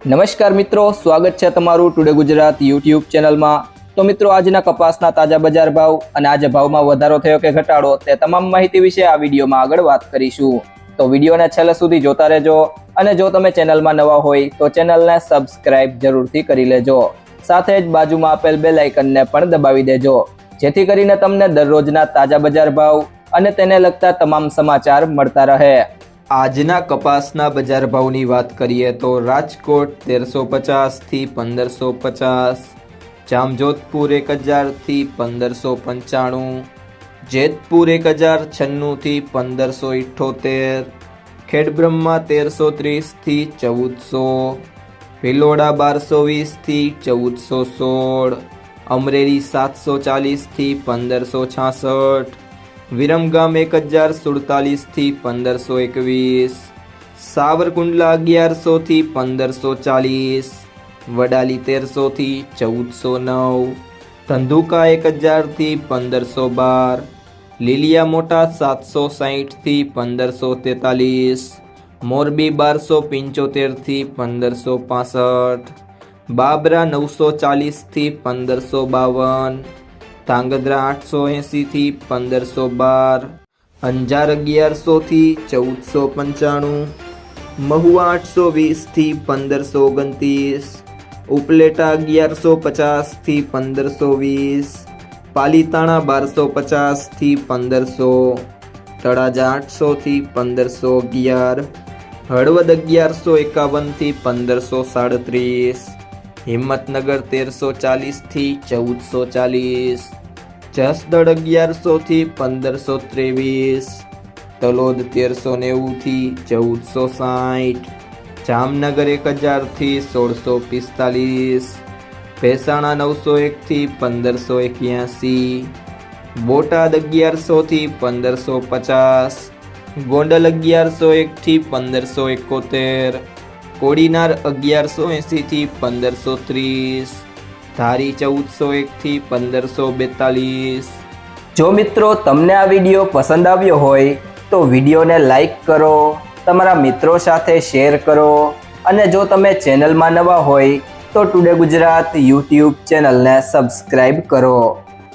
નમસ્કાર મિત્રો, સ્વાગત છે તમારું ટુડે ગુજરાત યુટ્યુબ ચેનલમાં। તો મિત્રો, આજના કપાસના તાજા બજાર ભાવ અને આજે ભાવમાં વધારો થયો કે ઘટાડો તે તમામ માહિતી વિશે આ વિડીયોમાં આગળ વાત કરીશું। તો વિડીયોને છેલ્લે સુધી જોતા રહેજો અને જો તમે ચેનલમાં નવા હોય તો ચેનલને સબસ્ક્રાઇબ જરૂરથી કરી લેજો। સાથે જ બાજુમાં આપેલ બેલ આઇકનને પણ દબાવી દેજો જેથી કરીને તમને દરરોજના તાજા બજાર ભાવ અને તેને લગતા તમામ સમાચાર મળતા રહે। આજના કપાસના બજાર ભાવની વાત કરીએ તો રાજકોટ 1350 થી 1550, જામજોધપુર 1000 થી 1595, જેતપુર 1096 થી 1578, ખેડબ્રહ્મા 1330 થી 1400, ભિલોડા 1220 થી 1416, અમરેલી 740 થી 1566, વિરમગામ 1047 થી 1521, સાવરકુંડલા 1100 થી 1540, વડાલી 1300 થી 1409, ધંધુકા 1000 થી 1512, લીલિયા મોટા 760 થી 1543, મોરબી 1275 થી 1565, બાબરા 940 થી 1552, ધાંગધ્રા 880 થી 1512, અંજાર 1100 થી 1495, મહુવા 820 થી 1529, ઉપલેટા 1150 થી 1520, પાલીતાણા 1250 થી 1500, તળાજા 800 થી 1511, હળવદ 1151 થી 1537, હિંમતનગર 1340 થી 1440, જસદણ 1100 થી 1523, તલોદ 1390 થી 1460, જામનગર 1000 થી 1645, ભેસાણા 901 થી 1581, બોટાદ 1100 થી 1550, ગોંડલ 1101 થી 1571, કોડીનાર 1180 થી 1530, ધારી 1401 થી 1542। જો મિત્રો તમને આ વિડીયો પસંદ આવ્યો હોય તો વિડીયોને લાઈક કરો, તમારા મિત્રો સાથે શેર કરો અને જો તમે ચેનલમાં નવા હોય તો ટુડે ગુજરાત યુટ્યુબ ચેનલને સબસ્ક્રાઇબ કરો।